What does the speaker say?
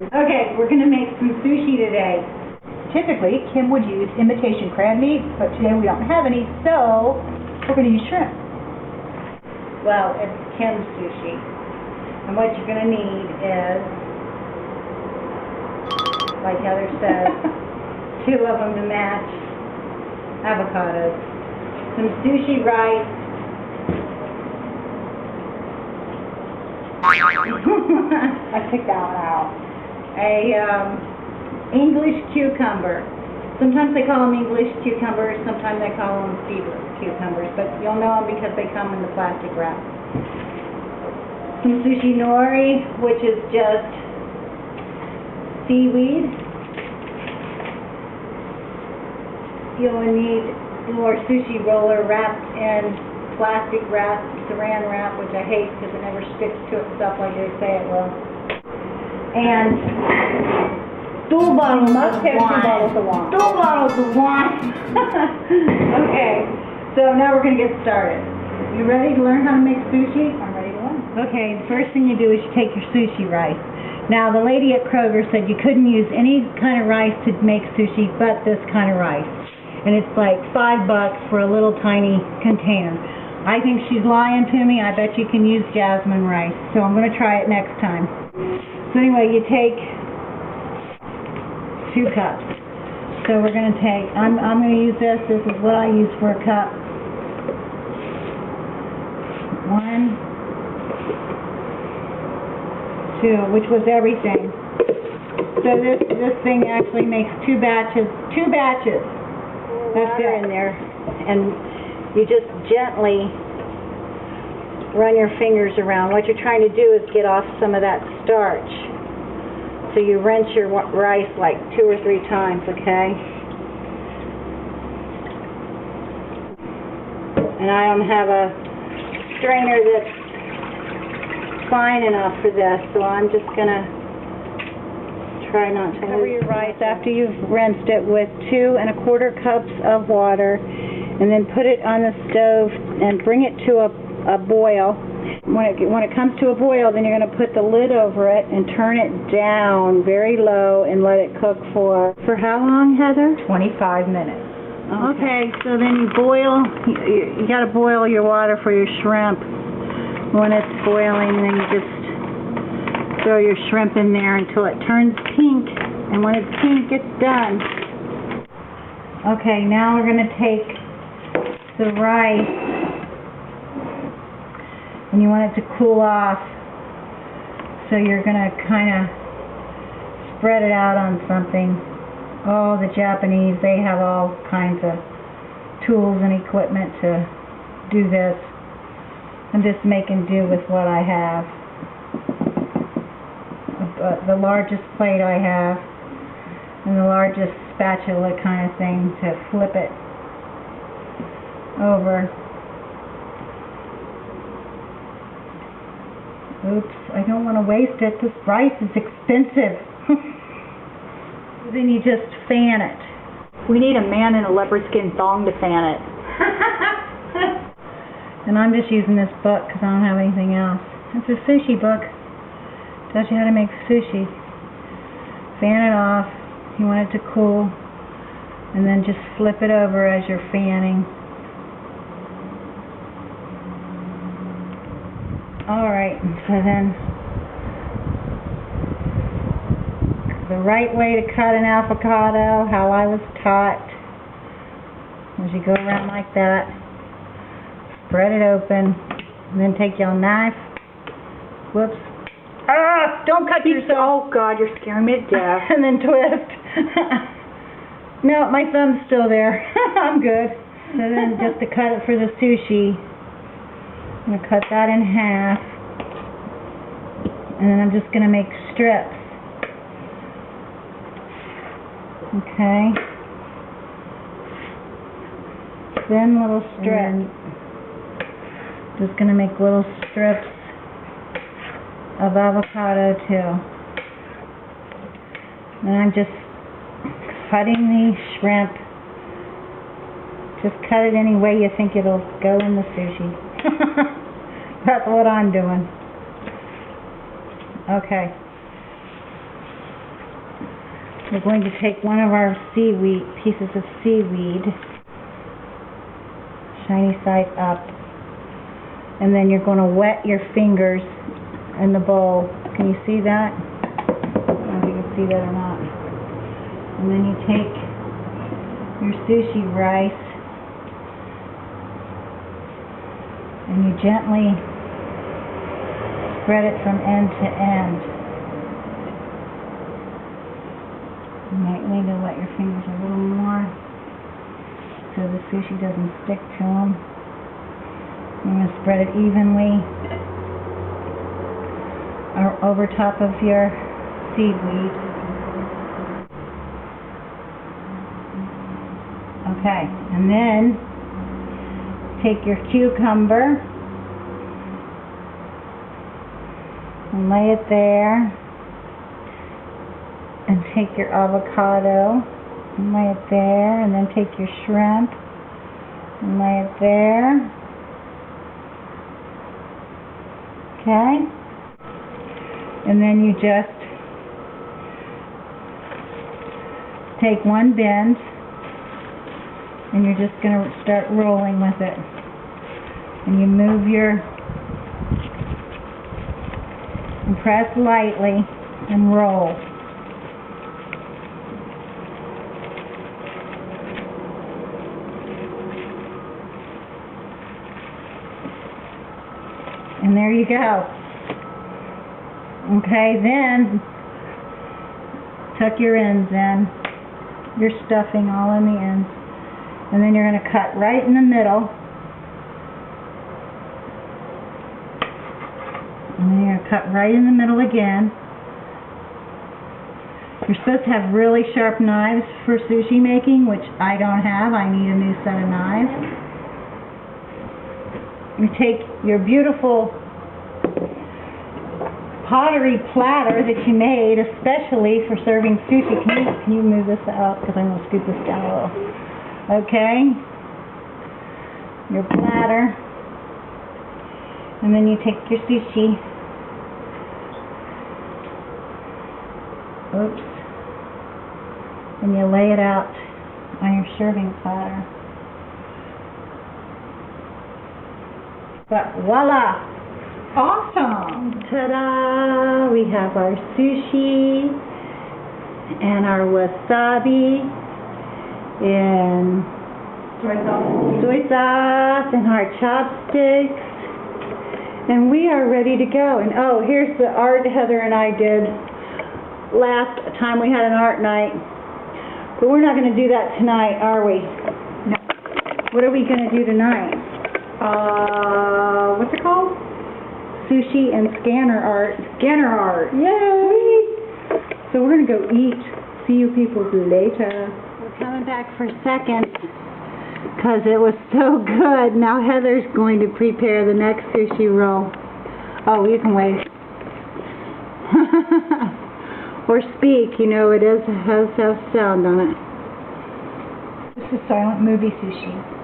Okay, we're going to make some sushi today. Typically, Kim would use imitation crab meat, but today we don't have any, so we're going to use shrimp. Well, it's Kim's sushi. And what you're going to need is, like Heather said, 2 of them to match avocados, some sushi rice, I took that one out, English cucumber. Sometimes they call them English cucumbers, sometimes they call them seedless cucumbers, but you'll know them because they come in the plastic wrap. Some sushi nori, which is just seaweed. You'll need more sushi roller wrapped in plastic wrap, saran wrap, which I hate because it never sticks to itself like they say it will. And 2 bottles of wine. 2 bottles of wine. Okay, so now we're going to get started. You ready to learn how to make sushi? I'm ready to learn. Okay, the first thing you do is you take your sushi rice. Now, the lady at Kroger said you couldn't use any kind of rice to make sushi but this kind of rice. And it's like $5 for a little tiny container. I think she's lying to me. I bet you can use jasmine rice. So I'm going to try it next time. So anyway, you take 2 cups. So we're going to take, I'm going to use this. This is what I use for a cup. 1, 2, which was everything. So this thing actually makes 2 batches. 2 batches. That's it in there. And you just gently run your fingers around. What you're trying to do is get off some of that starch. So you rinse your rice like 2 or 3 times, okay? And I don't have a strainer that's fine enough for this, so I'm just going to try not to cover your rice after you've rinsed it with 2 1/4 cups of water, and then put it on the stove and bring it to a boil. When it comes to a boil, then you're going to put the lid over it and turn it down very low and let it cook for how long, Heather? 25 minutes. Okay, so then you boil, you got to boil your water for your shrimp. When it's boiling, then you just throw your shrimp in there until it turns pink, and when it's pink, it's done. Okay, now we're going to take the rice, and you want it to cool off, so you're going to kind of spread it out on something. Oh, the Japanese, they have all kinds of tools and equipment to do this. I'm just making do with what I have. The largest plate I have, and the largest spatula kind of thing to flip it over. Oops, I don't want to waste it. This rice is expensive. Then you just fan it. We need a man in a leopard skin thong to fan it. And I'm just using this book because I don't have anything else. It's a sushi book. Tells you how to make sushi. Fan it off. You want it to cool. And then just flip it over as you're fanning. Alright, so then the right way to cut an avocado, how I was taught, is you go around like that, spread it open, and then take your knife, whoops, don't cut yourself. Oh God, you're scaring me to death. And then twist. No, my thumb's still there. I'm good. So then just to cut it for the sushi, I'm going to cut that in half, and then I'm just going to make strips. Okay. Thin little strips. Just going to make little strips of avocado too. And I'm just cutting the shrimp. Just cut it any way you think it'll go in the sushi. That's what I'm doing. Okay. we're going to take one of our pieces of seaweed, shiny side up, and then you're going to wet your fingers in the bowl. Can you see that? I don't know if you can see that or not. And then you take your sushi rice and you gently spread it from end to end. You might need to wet your fingers a little more so the sushi doesn't stick to them. You're going to spread it evenly over top of your seaweed. Okay, and then take your cucumber and lay it there, and take your avocado and lay it there, and then take your shrimp and lay it there. Okay, and then you just take one bend and you're just going to start rolling with it, and you move and press lightly and roll. And there you go. Okay, then tuck your ends in, your stuffing all in the ends, and then you're going to cut right in the middle. And then you're going to cut right in the middle again. You're supposed to have really sharp knives for sushi making, which I don't have. I need a new set of knives. You take your beautiful pottery platter that you made especially for serving sushi. Can you move this out, because I'm going to scoop this down a little. Okay, your platter, and then you take your sushi. Oops. And you lay it out on your serving platter. But voila! Awesome! Ta-da! We have our sushi and our wasabi and soy sauce and our chopsticks, and we are ready to go. And oh, here's the art Heather and I did last time we had an art night, but we're not going to do that tonight, are we? No. What are we going to do tonight? What's it called? Sushi and scanner art. Scanner art. Yay! So we're going to go eat. See you people later. We're coming back for seconds because it was so good. Now Heather's going to prepare the next sushi roll. Oh, you can wait. Or speak, you know, it has sound on it. This is silent movie sushi.